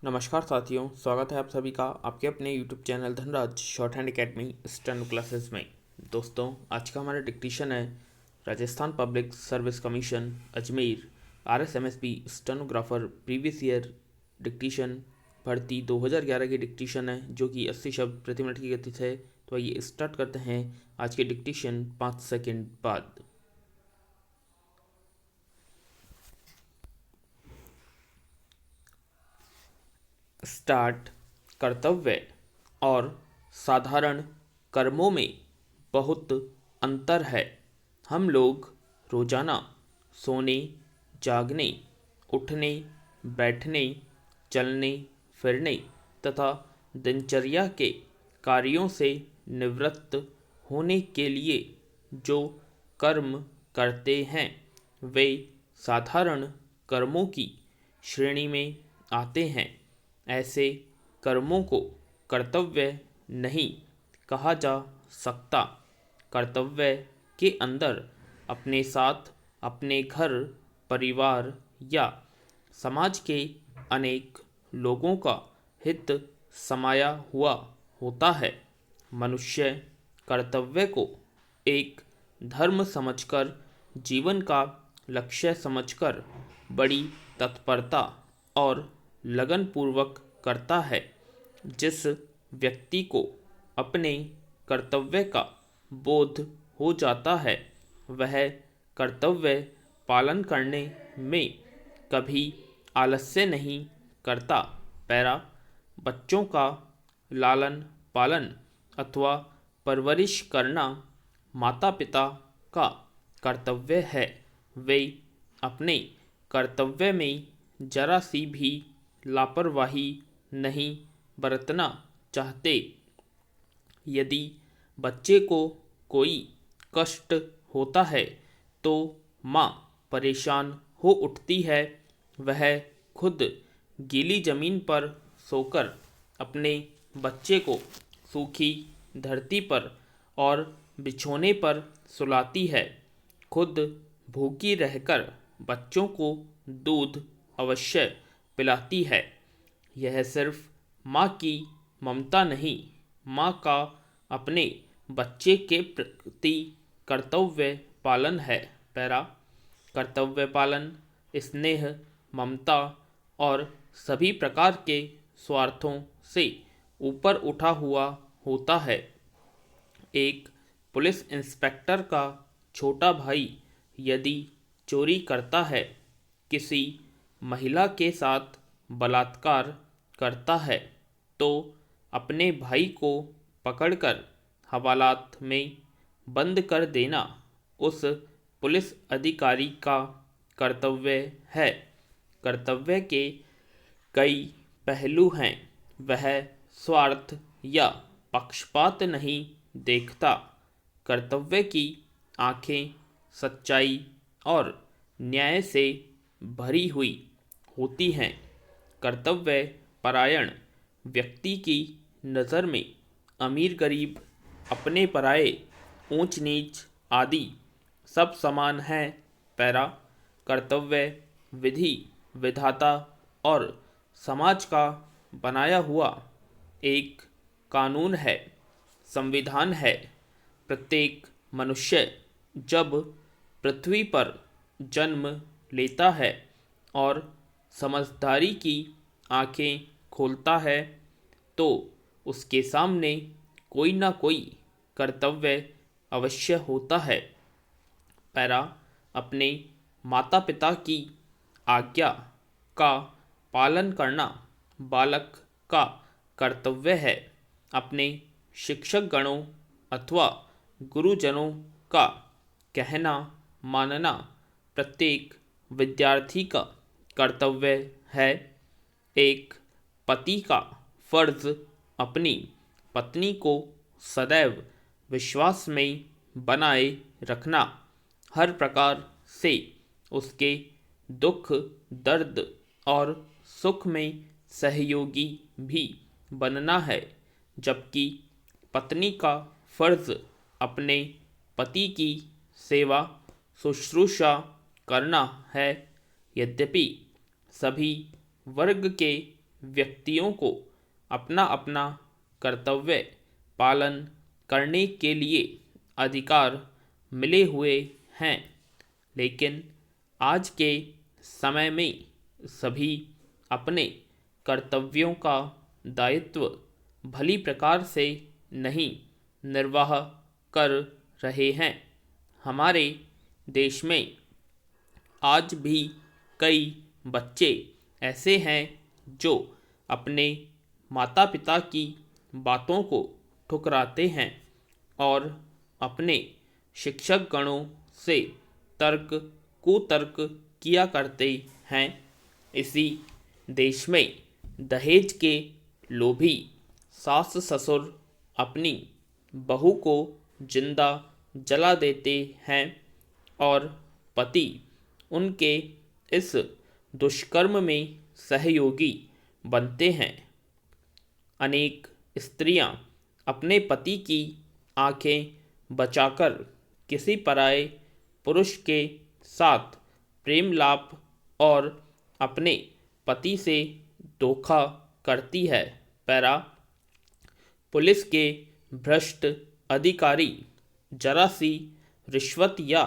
नमस्कार साथियों, स्वागत है आप सभी का आपके अपने YouTube channel Dhanraj short hand academy steno classes में। दोस्तों, आज का हमारा डिक्टेशन है Rajasthan public service commission Ajmer RSMSB stenographer previous year dictation भर्ती 2011 की डिक्टेशन है, जो कि 80 शब्द प्रति मिनट की गति से है। तो आइए स्टार्ट करते हैं आज के डिक्टेशन 5 सेकेंड बाद। स्टार्ट। कर्तव्य और साधारण कर्मों में बहुत अंतर है। हम लोग रोजाना सोने, जागने, उठने, बैठने, चलने फिरने तथा दिनचर्या के कार्यों से निवृत्त होने के लिए जो कर्म करते हैं वे साधारण कर्मों की श्रेणी में आते हैं। ऐसे कर्मों को कर्तव्य नहीं कहा जा सकता। कर्तव्य के अंदर अपने साथ अपने घर, परिवार या समाज के अनेक लोगों का हित समाया हुआ होता है। मनुष्य कर्तव्य को एक धर्म समझकर, जीवन का लक्ष्य समझकर बड़ी तत्परता और लगन पूर्वक करता है। जिस व्यक्ति को अपने कर्तव्य का बोध हो जाता है वह कर्तव्य पालन करने में कभी आलस्य नहीं करता। पैरा बच्चों का लालन पालन अथवा परवरिश करना माता पिता का कर्तव्य है। वे अपने कर्तव्य में जरा सी भी लापरवाही नहीं बरतना चाहते। यदि बच्चे को कोई कष्ट होता है तो माँ परेशान हो उठती है। वह खुद गीली जमीन पर सोकर अपने बच्चे को सूखी धरती पर और बिछोने पर सुलाती है। खुद भूखी रहकर बच्चों को दूध अवश्य पिलाती है। यह सिर्फ माँ की ममता नहीं, माँ का अपने बच्चे के प्रति कर्तव्य पालन है। पैरा कर्तव्य पालन स्नेह, ममता और सभी प्रकार के स्वार्थों से ऊपर उठा हुआ होता है। एक पुलिस इंस्पेक्टर का छोटा भाई यदि चोरी करता है, किसी महिला के साथ बलात्कार करता है, तो अपने भाई को पकड़कर हवालात में बंद कर देना उस पुलिस अधिकारी का कर्तव्य है। कर्तव्य के कई पहलू हैं। वह स्वार्थ या पक्षपात नहीं देखता। कर्तव्य की आंखें सच्चाई और न्याय से भरी हुई होती हैं। कर्तव्य परायण व्यक्ति की नज़र में अमीर गरीब, अपने पराये, ऊंच नीच आदि सब समान हैं। पैरा कर्तव्य विधि विधाता और समाज का बनाया हुआ एक कानून है, संविधान है। प्रत्येक मनुष्य जब पृथ्वी पर जन्म लेता है और समझदारी की आंखें खोलता है तो उसके सामने कोई ना कोई कर्तव्य अवश्य होता है। पैरा अपने माता पिता की आज्ञा का पालन करना बालक का कर्तव्य है। अपने शिक्षक गणों अथवा गुरुजनों का कहना मानना प्रत्येक विद्यार्थी का कर्तव्य है। एक पति का फर्ज अपनी पत्नी को सदैव विश्वास में बनाए रखना, हर प्रकार से उसके दुख, दर्द और सुख में सहयोगी भी बनना है। जबकि पत्नी का फर्ज अपने पति की सेवा शुश्रूषा करना है। यद्यपि सभी वर्ग के व्यक्तियों को अपना अपना कर्तव्य पालन करने के लिए अधिकार मिले हुए हैं, लेकिन आज के समय में सभी अपने कर्तव्यों का दायित्व भली प्रकार से नहीं निर्वाह कर रहे हैं। हमारे देश में आज भी कई बच्चे ऐसे हैं जो अपने माता पिता की बातों को ठुकराते हैं और अपने शिक्षक गणों से तर्क कुतर्क किया करते हैं। इसी देश में दहेज के लोभी सास ससुर अपनी बहू को जिंदा जला देते हैं और पति उनके इस दुष्कर्म में सहयोगी बनते हैं। अनेक स्त्रियां अपने पति की आंखें बचाकर किसी पराये पुरुष के साथ प्रेम लाप और अपने पति से धोखा करती है। पैरा पुलिस के भ्रष्ट अधिकारी जरा सी रिश्वत या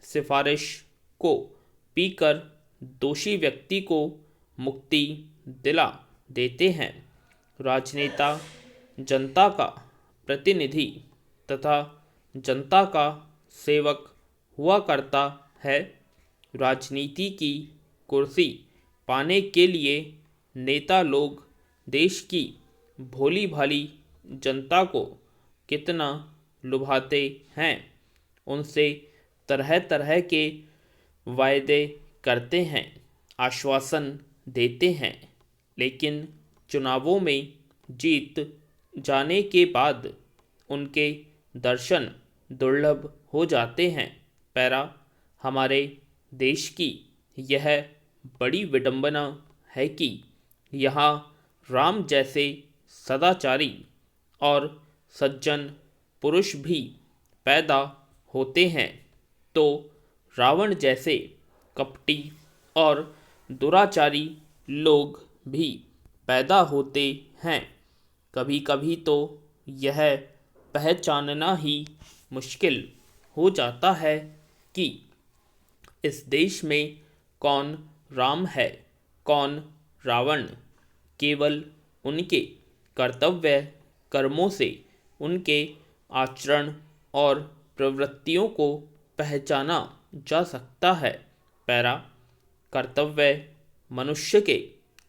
सिफारिश को पीकर दोषी व्यक्ति को मुक्ति दिला देते हैं। राजनेता जनता का प्रतिनिधि तथा जनता का सेवक हुआ करता है। राजनीति की कुर्सी पाने के लिए नेता लोग देश की भोली भाली जनता को कितना लुभाते हैं, उनसे तरह तरह के वायदे करते हैं, आश्वासन देते हैं, लेकिन चुनावों में जीत जाने के बाद उनके दर्शन दुर्लभ हो जाते हैं। पैरा हमारे देश की यह बड़ी विडंबना है कि यहाँ राम जैसे सदाचारी और सज्जन पुरुष भी पैदा होते हैं तो रावण जैसे कपटी और दुराचारी लोग भी पैदा होते हैं। कभी कभी तो यह पहचानना ही मुश्किल हो जाता है कि इस देश में कौन राम है कौन रावण। केवल उनके कर्तव्य कर्मों से उनके आचरण और प्रवृत्तियों को पहचाना जा सकता है। पैरा कर्तव्य मनुष्य के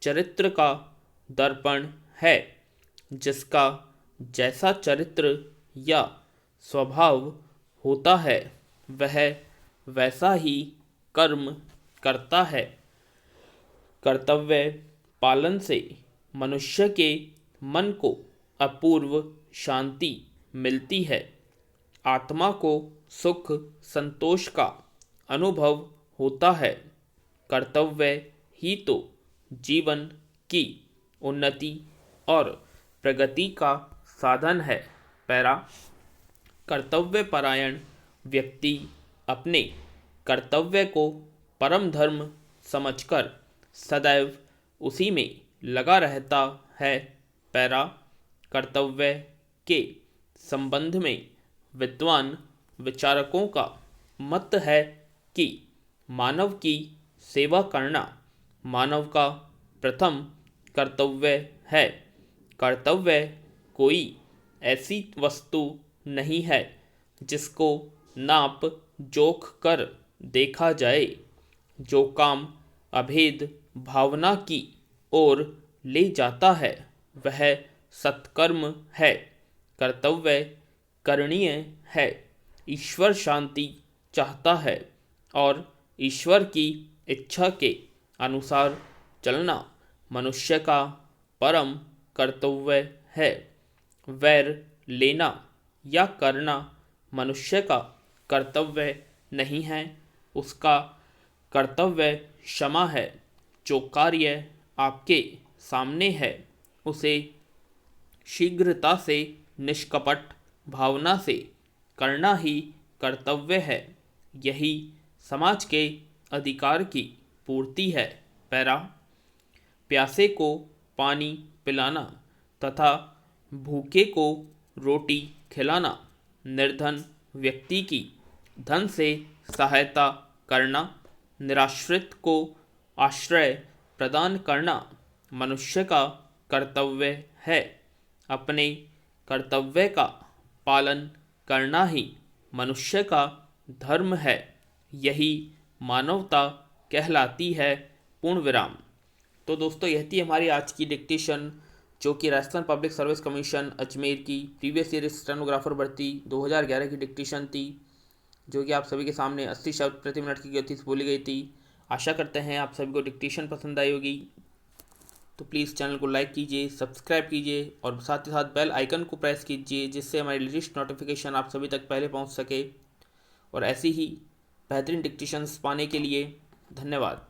चरित्र का दर्पण है, जिसका जैसा चरित्र या स्वभाव होता है वह वैसा ही कर्म करता है। कर्तव्य पालन से मनुष्य के मन को अपूर्व शांति मिलती है, आत्मा को सुख संतोष का अनुभव होता है। कर्तव्य ही तो जीवन की उन्नति और प्रगति का साधन है। पैरा कर्तव्य परायण व्यक्ति अपने कर्तव्य को परम धर्म समझकर सदैव उसी में लगा रहता है। पैरा कर्तव्य के संबंध में विद्वान विचारकों का मत है कि मानव की सेवा करना मानव का प्रथम कर्तव्य है। कर्तव्य कोई ऐसी वस्तु नहीं है जिसको नाप जोख कर देखा जाए। जो काम अभेद भावना की ओर ले जाता है वह सत्कर्म है। कर्तव्य करणीय है, ईश्वर शांति चाहता है और ईश्वर की इच्छा के अनुसार चलना मनुष्य का परम कर्तव्य है। वैर लेना या करना मनुष्य का कर्तव्य नहीं है, उसका कर्तव्य क्षमा है। जो कार्य आपके सामने है उसे शीघ्रता से निष्कपट भावना से करना ही कर्तव्य है। यही समाज के अधिकार की पूर्ति है। पैरा प्यासे को पानी पिलाना तथा भूखे को रोटी खिलाना, निर्धन व्यक्ति की धन से सहायता करना, निराश्रित को आश्रय प्रदान करना मनुष्य का कर्तव्य है। अपने कर्तव्य का पालन करना ही मनुष्य का धर्म है। यही मानवता कहलाती है। पूर्ण विराम। तो दोस्तों, यह थी हमारी आज की डिक्टेशन, जो कि Rajasthan public service commission Ajmer की प्रीवियस ईयर स्टेनोग्राफर भर्ती 2011 की डिक्टेशन थी, जो कि आप सभी के सामने 80 शब्द प्रति मिनट की गति से बोली गई थी। आशा करते हैं आप सभी को डिक्टेशन पसंद आई होगी। तो प्लीज़ चैनल को लाइक कीजिए, सब्सक्राइब कीजिए और साथ ही साथ बेल आइकन को प्रेस कीजिए, जिससे हमारी लेटेस्ट नोटिफिकेशन आप सभी तक पहले पहुंच सके। और ऐसी ही बेहतरीन डिक्टेशंस पाने के लिए धन्यवाद।